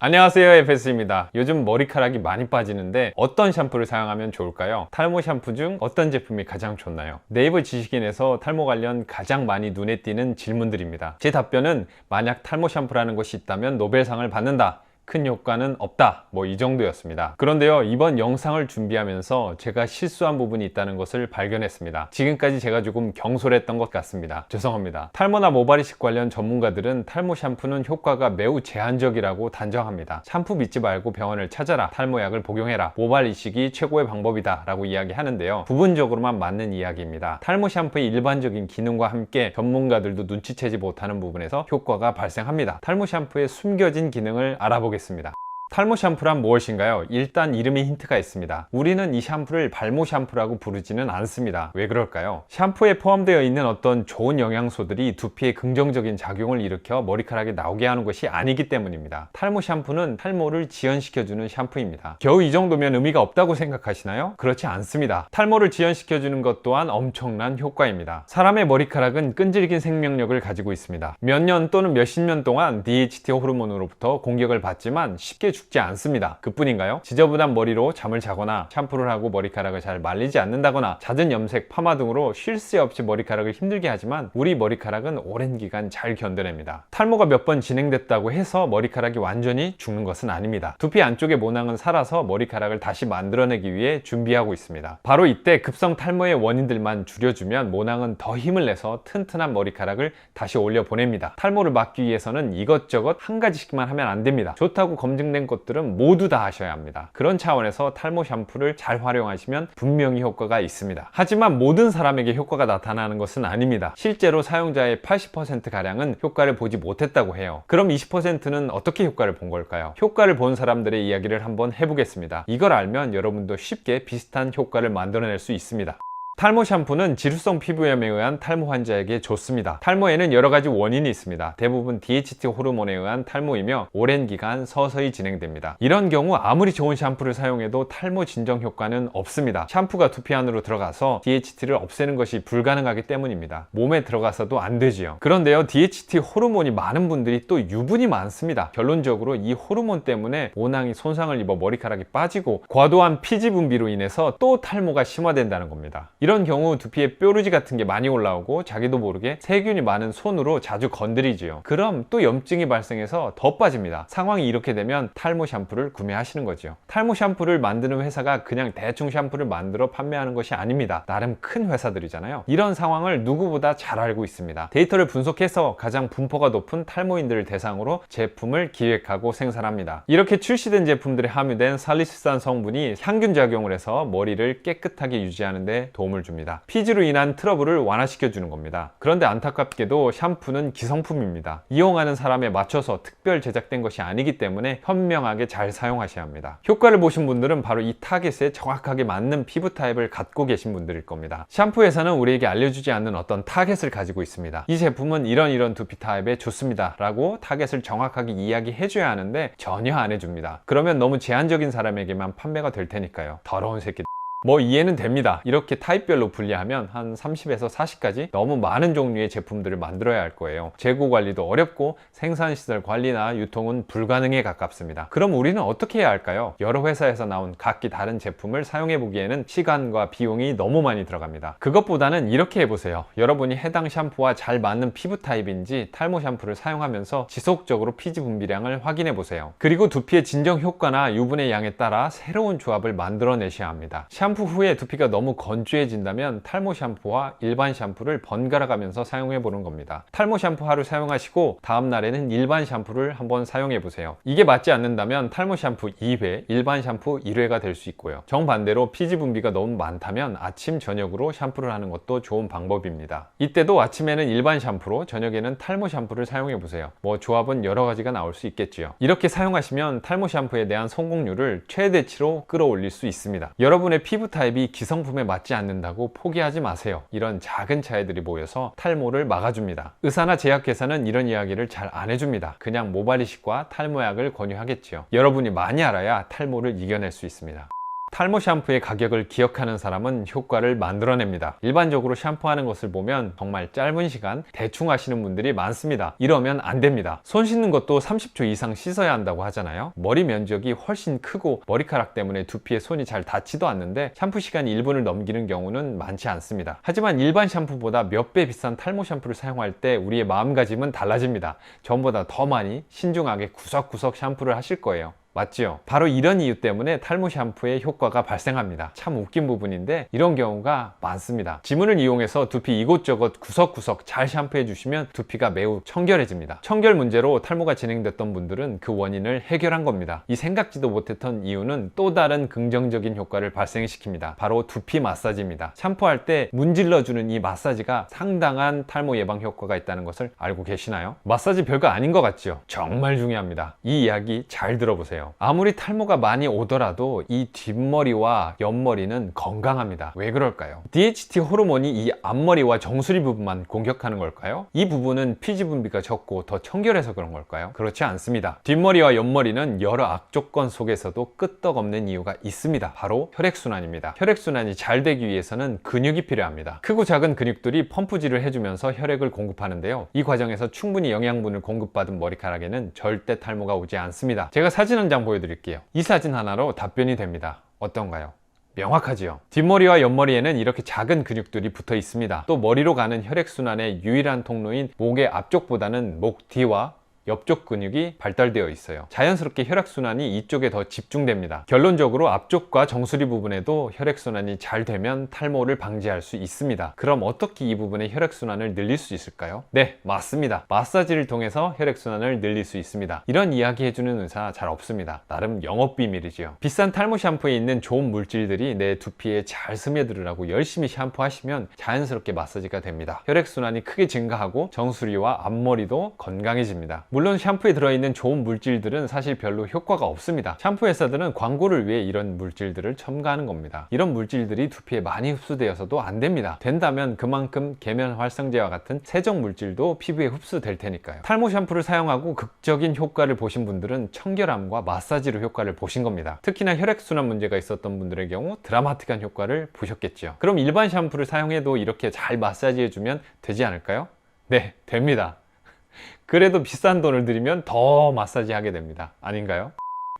안녕하세요, FS입니다. 요즘 머리카락이 많이 빠지는데 어떤 샴푸를 사용하면 좋을까요? 탈모 샴푸 중 어떤 제품이 가장 좋나요? 네이버 지식인에서 탈모 관련 가장 많이 눈에 띄는 질문들입니다. 제 답변은 만약 탈모 샴푸라는 것이 있다면 노벨상을 받는다, 큰 효과는 없다, 이 정도였습니다. 그런데요, 이번 영상을 준비하면서 제가 실수한 부분이 있다는 것을 발견했습니다. 지금까지 제가 조금 경솔했던 것 같습니다. 죄송합니다. 탈모나 모발 이식 관련 전문가들은 탈모 샴푸는 효과가 매우 제한적이라고 단정합니다. 샴푸 믿지 말고 병원을 찾아라, 탈모약을 복용해라, 모발 이식이 최고의 방법이다 라고 이야기하는데요, 부분적으로만 맞는 이야기입니다. 탈모 샴푸의 일반적인 기능과 함께 전문가들도 눈치채지 못하는 부분에서 효과가 발생합니다. 탈모 샴푸의 숨겨진 기능을 알아보겠습니다. 탈모 샴푸란 무엇인가요? 일단 이름에 힌트가 있습니다. 우리는 이 샴푸를 발모 샴푸라고 부르지는 않습니다. 왜 그럴까요? 샴푸에 포함되어 있는 어떤 좋은 영양소들이 두피에 긍정적인 작용을 일으켜 머리카락이 나오게 하는 것이 아니기 때문입니다. 탈모 샴푸는 탈모를 지연시켜주는 샴푸입니다. 겨우 이 정도면 의미가 없다고 생각하시나요? 그렇지 않습니다. 탈모를 지연시켜주는 것 또한 엄청난 효과입니다. 사람의 머리카락은 끈질긴 생명력을 가지고 있습니다. 몇 년 또는 몇십 년 동안 DHT 호르몬으로부터 공격을 받지만 쉽게 죽지 않습니다. 그뿐인가요? 지저분한 머리로 잠을 자거나 샴푸를 하고 머리카락을 잘 말리지 않는다거나 잦은 염색, 파마 등으로 쉴 새 없이 머리카락을 힘들게 하지만 우리 머리카락은 오랜 기간 잘 견뎌냅니다. 탈모가 몇 번 진행됐다고 해서 머리카락이 완전히 죽는 것은 아닙니다. 두피 안쪽의 모낭은 살아서 머리카락을 다시 만들어내기 위해 준비하고 있습니다. 바로 이때 급성 탈모의 원인들만 줄여주면 모낭은 더 힘을 내서 튼튼한 머리카락을 다시 올려 보냅니다. 탈모를 막기 위해서는 이것저것 한 가지씩만 하면 안 됩니다. 좋다고 검증된 것들은 모두 다 하셔야 합니다. 그런 차원에서 탈모 샴푸를 잘 활용하시면 분명히 효과가 있습니다. 하지만 모든 사람에게 효과가 나타나는 것은 아닙니다. 실제로 사용자의 80%가량은 효과를 보지 못했다고 해요. 그럼 20%는 어떻게 효과를 본 걸까요? 효과를 본 사람들의 이야기를 한번 해보겠습니다. 이걸 알면 여러분도 쉽게 비슷한 효과를 만들어낼 수 있습니다. 탈모 샴푸는 지루성 피부염에 의한 탈모 환자에게 좋습니다. 탈모에는 여러 가지 원인이 있습니다. 대부분 DHT 호르몬에 의한 탈모이며 오랜 기간 서서히 진행됩니다. 이런 경우 아무리 좋은 샴푸를 사용해도 탈모 진정 효과는 없습니다. 샴푸가 두피 안으로 들어가서 DHT를 없애는 것이 불가능하기 때문입니다. 몸에 들어가서도 안 되지요. 그런데요, DHT 호르몬이 많은 분들이 또 유분이 많습니다. 결론적으로 이 호르몬 때문에 모낭이 손상을 입어 머리카락이 빠지고 과도한 피지 분비로 인해서 또 탈모가 심화된다는 겁니다. 이런 경우 두피에 뾰루지 같은 게 많이 올라오고 자기도 모르게 세균이 많은 손으로 자주 건드리지요. 그럼 또 염증이 발생해서 더 빠집니다. 상황이 이렇게 되면 탈모 샴푸를 구매하시는 거죠. 탈모 샴푸를 만드는 회사가 그냥 대충 샴푸를 만들어 판매하는 것이 아닙니다. 나름 큰 회사들이잖아요. 이런 상황을 누구보다 잘 알고 있습니다. 데이터를 분석해서 가장 분포가 높은 탈모인들을 대상으로 제품을 기획하고 생산합니다. 이렇게 출시된 제품들에 함유된 살리시산 성분이 향균 작용을 해서 머리를 깨끗하게 유지하는 데 도움을 줍니다. 피지로 인한 트러블을 완화시켜 주는 겁니다. 그런데 안타깝게도 샴푸는 기성품입니다. 이용하는 사람에 맞춰서 특별 제작된 것이 아니기 때문에 현명하게 잘 사용하셔야 합니다. 효과를 보신 분들은 바로 이 타겟에 정확하게 맞는 피부 타입을 갖고 계신 분들일 겁니다. 샴푸 회사는 우리에게 알려주지 않는 어떤 타겟을 가지고 있습니다. 이 제품은 이런 두피 타입에 좋습니다 라고 타겟을 정확하게 이야기해 줘야 하는데 전혀 안 해줍니다. 그러면 너무 제한적인 사람에게만 판매가 될 테니까요. 더러운 새끼. 이해는 됩니다. 이렇게 타입별로 분리하면 한 30에서 40까지 너무 많은 종류의 제품들을 만들어야 할 거예요. 재고 관리도 어렵고 생산시설 관리나 유통은 불가능에 가깝습니다. 그럼 우리는 어떻게 해야 할까요? 여러 회사에서 나온 각기 다른 제품을 사용해 보기에는 시간과 비용이 너무 많이 들어갑니다. 그것보다는 이렇게 해보세요. 여러분이 해당 샴푸와 잘 맞는 피부 타입인지 탈모 샴푸를 사용하면서 지속적으로 피지 분비량을 확인해 보세요. 그리고 두피의 진정 효과나 유분의 양에 따라 새로운 조합을 만들어내셔야 합니다. 샴푸 후에 두피가 너무 건조해진다면 탈모 샴푸와 일반 샴푸를 번갈아 가면서 사용해 보는 겁니다. 탈모 샴푸 하루 사용하시고 다음 날에는 일반 샴푸를 한번 사용해 보세요. 이게 맞지 않는다면 탈모 샴푸 2회, 일반 샴푸 1회가 될 수 있고요. 정반대로 피지 분비가 너무 많다면 아침, 저녁으로 샴푸를 하는 것도 좋은 방법입니다. 이때도 아침에는 일반 샴푸로, 저녁에는 탈모 샴푸를 사용해 보세요. 조합은 여러 가지가 나올 수 있겠지요. 이렇게 사용하시면 탈모 샴푸에 대한 성공률을 최대치로 끌어올릴 수 있습니다. 여러분의 피부 타입이 기성품에 맞지 않는다고 포기하지 마세요. 이런 작은 차이들이 모여서 탈모를 막아줍니다. 의사나 제약회사는 이런 이야기를 잘 안 해줍니다. 그냥 모발 이식과 탈모약을 권유하겠지요. 여러분이 많이 알아야 탈모를 이겨낼 수 있습니다. 탈모 샴푸의 가격을 기억하는 사람은 효과를 만들어냅니다. 일반적으로 샴푸하는 것을 보면 정말 짧은 시간 대충 하시는 분들이 많습니다. 이러면 안 됩니다. 손 씻는 것도 30초 이상 씻어야 한다고 하잖아요. 머리 면적이 훨씬 크고 머리카락 때문에 두피에 손이 잘 닿지도 않는데 샴푸 시간이 1분을 넘기는 경우는 많지 않습니다. 하지만 일반 샴푸보다 몇 배 비싼 탈모 샴푸를 사용할 때 우리의 마음가짐은 달라집니다. 전보다 더 많이 신중하게 구석구석 샴푸를 하실 거예요. 맞지요? 바로 이런 이유 때문에 탈모 샴푸의 효과가 발생합니다. 참 웃긴 부분인데 이런 경우가 많습니다. 지문을 이용해서 두피 이곳저곳 구석구석 잘 샴푸해 주시면 두피가 매우 청결해집니다. 청결 문제로 탈모가 진행됐던 분들은 그 원인을 해결한 겁니다. 이 생각지도 못했던 이유는 또 다른 긍정적인 효과를 발생시킵니다. 바로 두피 마사지입니다. 샴푸할 때 문질러주는 이 마사지가 상당한 탈모 예방 효과가 있다는 것을 알고 계시나요? 마사지 별거 아닌 것 같죠? 정말 중요합니다. 이 이야기 잘 들어보세요. 아무리 탈모가 많이 오더라도 이 뒷머리와 옆머리는 건강합니다. 왜 그럴까요? DHT 호르몬이 이 앞머리와 정수리 부분만 공격하는 걸까요? 이 부분은 피지 분비가 적고 더 청결해서 그런 걸까요? 그렇지 않습니다. 뒷머리와 옆머리는 여러 악조건 속에서도 끄떡없는 이유가 있습니다. 바로 혈액순환입니다. 혈액순환이 잘 되기 위해서는 근육이 필요합니다. 크고 작은 근육들이 펌프질을 해주면서 혈액을 공급하는데요. 이 과정에서 충분히 영양분을 공급받은 머리카락에는 절대 탈모가 오지 않습니다. 제가 사진 한 장 보여드릴게요. 이 사진 하나로 답변이 됩니다. 어떤가요? 명확하지요? 뒷머리와 옆머리에는 이렇게 작은 근육들이 붙어 있습니다. 또 머리로 가는 혈액순환의 유일한 통로인 목의 앞쪽보다는 목 뒤와 옆쪽 근육이 발달되어 있어요. 자연스럽게 혈액순환이 이쪽에 더 집중됩니다. 결론적으로 앞쪽과 정수리 부분에도 혈액순환이 잘 되면 탈모를 방지할 수 있습니다. 그럼 어떻게 이 부분의 혈액순환을 늘릴 수 있을까요? 네, 맞습니다. 마사지를 통해서 혈액순환을 늘릴 수 있습니다. 이런 이야기 해주는 의사 잘 없습니다. 나름 영업 비밀이지요. 비싼 탈모 샴푸에 있는 좋은 물질들이 내 두피에 잘 스며들으라고 열심히 샴푸하시면 자연스럽게 마사지가 됩니다. 혈액순환이 크게 증가하고 정수리와 앞머리도 건강해집니다. 물론 샴푸에 들어있는 좋은 물질들은 사실 별로 효과가 없습니다. 샴푸 회사들은 광고를 위해 이런 물질들을 첨가하는 겁니다. 이런 물질들이 두피에 많이 흡수되어서도 안 됩니다. 된다면 그만큼 계면 활성제와 같은 세정 물질도 피부에 흡수될 테니까요. 탈모 샴푸를 사용하고 극적인 효과를 보신 분들은 청결함과 마사지로 효과를 보신 겁니다. 특히나 혈액순환 문제가 있었던 분들의 경우 드라마틱한 효과를 보셨겠죠. 그럼 일반 샴푸를 사용해도 이렇게 잘 마사지해주면 되지 않을까요? 네, 됩니다. 그래도 비싼 돈을 들이면 더 마사지 하게 됩니다. 아닌가요?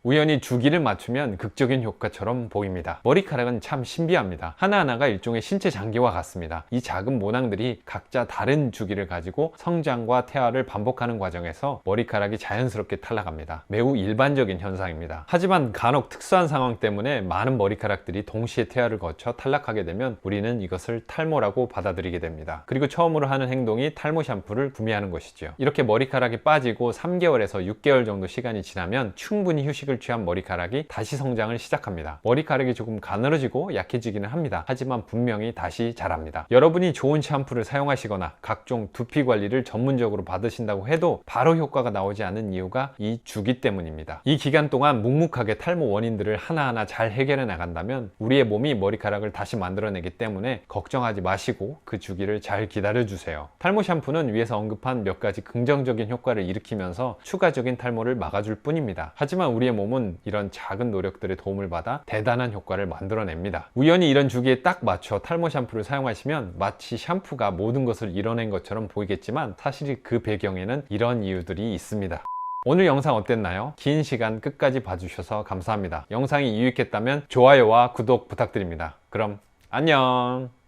우연히 주기를 맞추면 극적인 효과처럼 보입니다. 머리카락은 참 신비합니다. 하나하나가 일종의 신체 장기와 같습니다. 이 작은 모낭들이 각자 다른 주기를 가지고 성장과 태화를 반복하는 과정에서 머리카락이 자연스럽게 탈락합니다. 매우 일반적인 현상입니다. 하지만 간혹 특수한 상황 때문에 많은 머리카락들이 동시에 태화를 거쳐 탈락하게 되면 우리는 이것을 탈모라고 받아들이게 됩니다. 그리고 처음으로 하는 행동이 탈모 샴푸를 구매하는 것이죠. 이렇게 머리카락이 빠지고 3개월에서 6개월 정도 시간이 지나면 충분히 휴식을 취한 머리카락이 다시 성장을 시작합니다. 머리카락이 조금 가늘어지고 약해지기는 합니다. 하지만 분명히 다시 자랍니다. 여러분이 좋은 샴푸를 사용하시거나 각종 두피 관리를 전문적으로 받으신다고 해도 바로 효과가 나오지 않는 이유가 이 주기 때문입니다. 이 기간 동안 묵묵하게 탈모 원인들을 하나하나 잘 해결해 나간다면 우리의 몸이 머리카락을 다시 만들어내기 때문에 걱정하지 마시고 그 주기를 잘 기다려 주세요. 탈모 샴푸는 위에서 언급한 몇 가지 긍정적인 효과를 일으키면서 추가적인 탈모를 막아줄 뿐입니다. 하지만 우리의 몸은 이런 작은 노력들의 도움을 받아 대단한 효과를 만들어냅니다. 우연히 이런 주기에 딱 맞춰 탈모 샴푸를 사용하시면 마치 샴푸가 모든 것을 이뤄낸 것처럼 보이겠지만 사실 그 배경에는 이런 이유들이 있습니다. 오늘 영상 어땠나요? 긴 시간 끝까지 봐주셔서 감사합니다. 영상이 유익했다면 좋아요와 구독 부탁드립니다. 그럼 안녕!